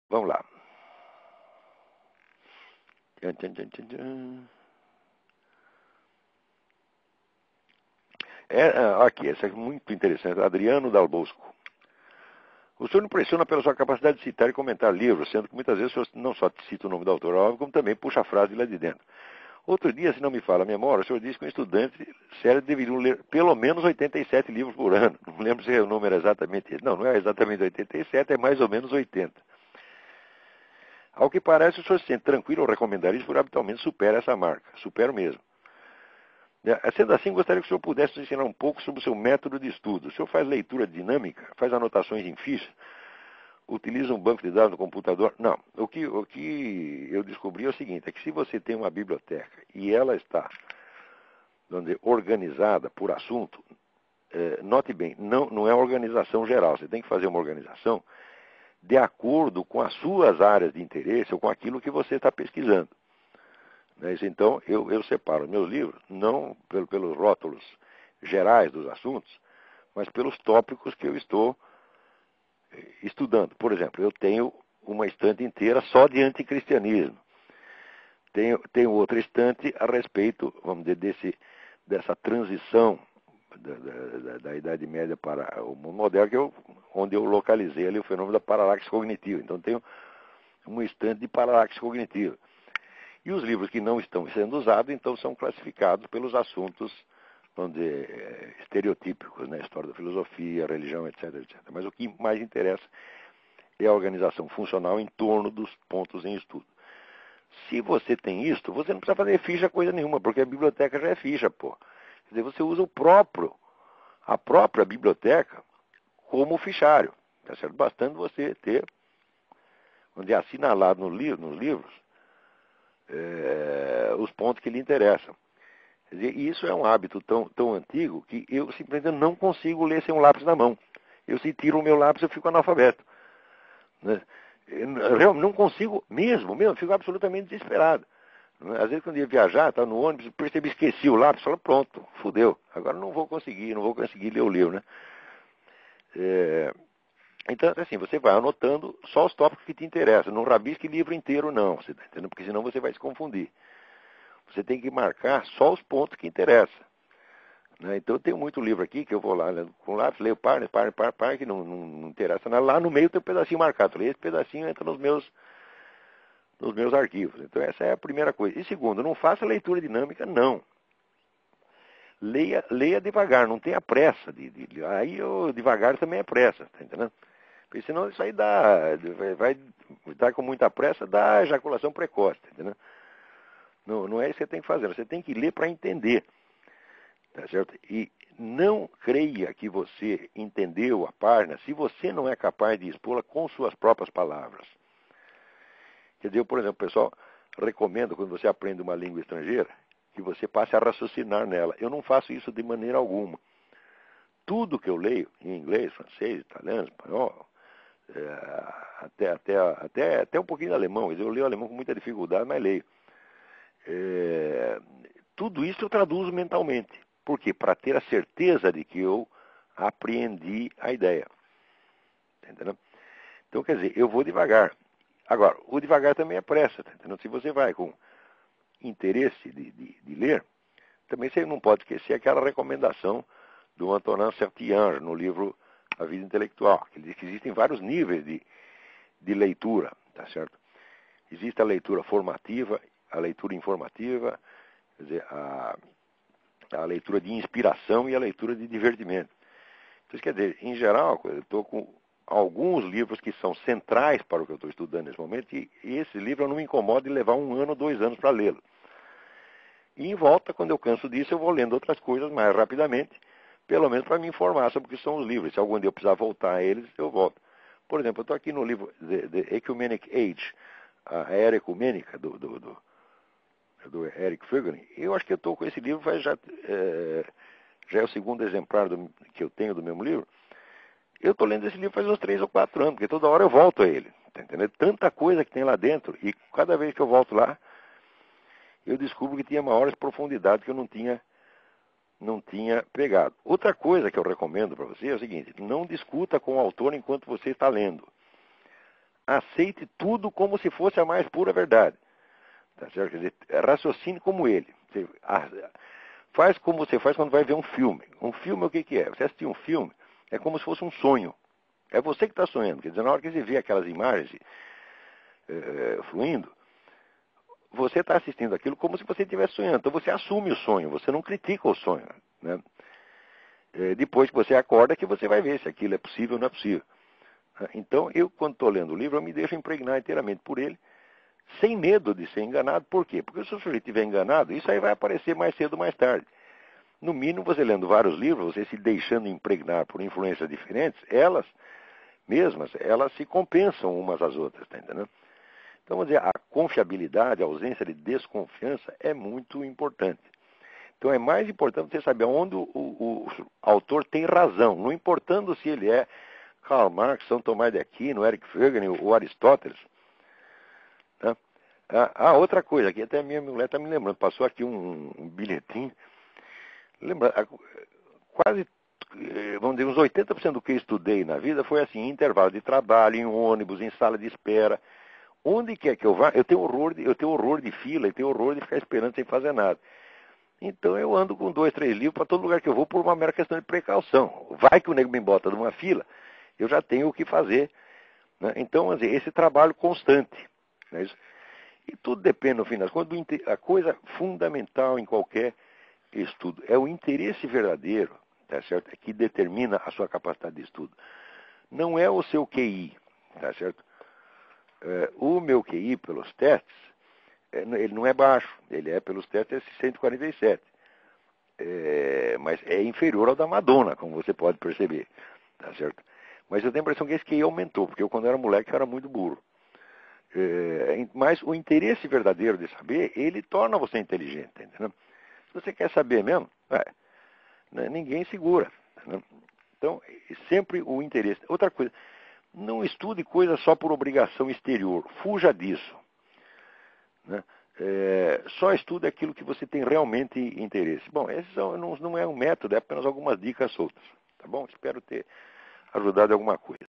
Vamos lá. Tchan, tchan, tchan, tchan, tchan. Aqui, essa é muito interessante. Adriano Dal Bosco. O senhor impressiona pela sua capacidade de citar e comentar livros, sendo que muitas vezes o senhor não só cita o nome do autor, óbvio, como também puxa a frase lá de dentro. Outro dia, se não me falha a memória, o senhor disse que um estudante sério deveria ler pelo menos 87 livros por ano. Não lembro se o número é exatamente esse. Não, não é exatamente 87, é mais ou menos 80. Ao que parece, o senhor se sente tranquilo ao recomendar isso, porque habitualmente supera essa marca. Supero mesmo. Sendo assim, gostaria que o senhor pudesse nos ensinar um pouco sobre o seu método de estudo. O senhor faz leitura dinâmica, faz anotações em ficha, utiliza um banco de dados no computador? Não. O que eu descobri é o seguinte, é que se você tem uma biblioteca e ela está, vamos dizer, organizada por assunto, note bem, não é organização geral. Você tem que fazer uma organização de acordo com as suas áreas de interesse ou com aquilo que você está pesquisando. Então, eu separo meus livros, não pelos rótulos gerais dos assuntos, mas pelos tópicos que eu estou estudando. Por exemplo, eu tenho uma estante inteira só de anticristianismo. Tenho outra estante a respeito, vamos dizer, dessa transição da Idade Média para o mundo moderno, onde eu localizei ali o fenômeno da paralaxe cognitiva. Então, tenho uma estante de paralaxe cognitiva. E os livros que não estão sendo usados, então, são classificados pelos assuntos, vamos dizer, estereotípicos, né? História da filosofia, religião, etc, etc. Mas o que mais interessa é a organização funcional em torno dos pontos em estudo. Se você tem isto, você não precisa fazer ficha coisa nenhuma, porque a biblioteca já é ficha, pô. Quer dizer, você usa a própria biblioteca como fichário. Tá certo? Bastando você ter, vamos dizer, assinalado nos livros, os pontos que lhe interessam. Quer dizer, isso é um hábito tão antigo que eu simplesmente não consigo ler sem um lápis na mão. Eu, se tiro o meu lápis, eu fico analfabeto. Né? Eu realmente não consigo mesmo, fico absolutamente desesperado. Às vezes, quando eu ia viajar, estava no ônibus, percebi, esqueci o lápis, falei, pronto, fudeu. Agora não vou conseguir ler o livro, né? Então, assim, você vai anotando só os tópicos que te interessam. Não rabisque livro inteiro, não, você tá entendendo? Porque senão você vai se confundir. Você tem que marcar só os pontos que interessam. Né? Então, eu tenho muito livro aqui que eu vou lá, né, com lápis, leio par, que não interessa nada. Lá no meio tem um pedacinho marcado. Esse pedacinho entra nos meus arquivos. Então, essa é a primeira coisa. E segundo, não faça leitura dinâmica, não. Leia devagar, não tenha pressa. Aí, devagar também é pressa, tá entendendo? Porque senão isso aí vai dar com muita pressa, dá ejaculação precoce, tá entendendo? Não é isso que você tem que fazer, você tem que ler para entender, tá certo? E não creia que você entendeu a página se você não é capaz de expô-la com suas próprias palavras. Quer dizer, por exemplo, pessoal, recomendo quando você aprende uma língua estrangeira, que você passe a raciocinar nela. Eu não faço isso de maneira alguma. Tudo que eu leio, em inglês, francês, italiano, espanhol, até um pouquinho de alemão. Eu leio alemão com muita dificuldade, mas leio. Tudo isso eu traduzo mentalmente. Por quê? Para ter a certeza de que eu apreendi a ideia. Entendeu? Então, quer dizer, eu vou devagar. Agora, o devagar também é pressa. Entendeu? Se você vai com interesse de ler, também você não pode esquecer aquela recomendação do Antonin Saint-Ange no livro A Vida Intelectual, que ele diz que existem vários níveis de leitura, tá certo? Existe a leitura formativa, a leitura informativa, quer dizer, a leitura de inspiração e a leitura de divertimento. Então, quer dizer, em geral, eu estou com alguns livros que são centrais para o que eu estou estudando nesse momento, e esse livro eu não me incomodo de levar 1 ano, 2 anos para lê-lo. E em volta, quando eu canso disso, eu vou lendo outras coisas mais rapidamente, pelo menos para me informar sobre o que são os livros. Se algum dia eu precisar voltar a eles, eu volto. Por exemplo, eu estou aqui no livro The Ecumenic Age, a Era Ecumênica, do Eric Fögelin. Eu acho que eu estou com esse livro, já é o segundo exemplar que eu tenho do mesmo livro. Eu estou lendo esse livro faz uns 3 ou 4 anos, porque toda hora eu volto a ele. Tá entendendo? Tanta coisa que tem lá dentro, e cada vez que eu volto lá, eu descubro que tinha maiores profundidades que eu não tinha pegado. Outra coisa que eu recomendo para você é o seguinte: não discuta com o autor enquanto você está lendo. aceite tudo como se fosse a mais pura verdade. Tá certo? Quer dizer, raciocine como ele. Faz como você faz quando vai ver um filme. Um filme o que que é? Você assistir um filme é como se fosse um sonho. É você que está sonhando. Quer dizer, na hora que você vê aquelas imagens fluindo, você está assistindo aquilo como se você estivesse sonhando. Então você assume o sonho, você não critica o sonho. Né? Depois que você acorda, que você vai ver se aquilo é possível ou não é possível. Então, eu, quando estou lendo o livro, eu me deixo impregnar inteiramente por ele, sem medo de ser enganado. Por quê? Porque se o sujeito estiver enganado, isso aí vai aparecer mais cedo ou mais tarde. No mínimo, você lendo vários livros, você se deixando impregnar por influências diferentes, elas mesmas, elas se compensam umas às outras, tá entendendo? Então, vamos dizer, a confiabilidade, a ausência de desconfiança é muito importante. Então, é mais importante você saber onde o autor tem razão, não importando se ele é Karl Marx, São Tomás de Aquino, Eric Fögen ou Aristóteles. Tá? Outra coisa, aqui até a minha mulher está me lembrando, passou aqui um bilhetinho. Lembra, quase, vamos dizer, uns 80% do que eu estudei na vida foi assim, em intervalo de trabalho, em ônibus, em sala de espera. Onde quer que eu vá, eu tenho horror de fila, eu tenho horror de ficar esperando sem fazer nada. Então eu ando com 2, 3 livros para todo lugar que eu vou por uma mera questão de precaução. Vai que o nego me bota numa fila, eu já tenho o que fazer. Né? Então, assim, esse trabalho constante. Né? E tudo depende, no fim das contas, a coisa fundamental em qualquer estudo é o interesse verdadeiro, tá certo? É que determina a sua capacidade de estudo. Não é o seu QI, tá certo? O meu QI, pelos testes, ele não é baixo, ele é, pelos testes, 147. Mas é inferior ao da Madonna, como você pode perceber, tá certo? Mas eu tenho a impressão que esse QI aumentou, porque eu, quando era moleque, eu era muito burro. Mas o interesse verdadeiro de saber, ele torna você inteligente, entendeu? Se você quer saber mesmo, ninguém segura. Entendeu? Então, sempre o interesse. Outra coisa, não estude coisas só por obrigação exterior. Fuja disso. Né? Só estude aquilo que você tem realmente interesse. Bom, esse não é um método, é apenas algumas dicas soltas. Tá bom? Espero ter ajudado em alguma coisa.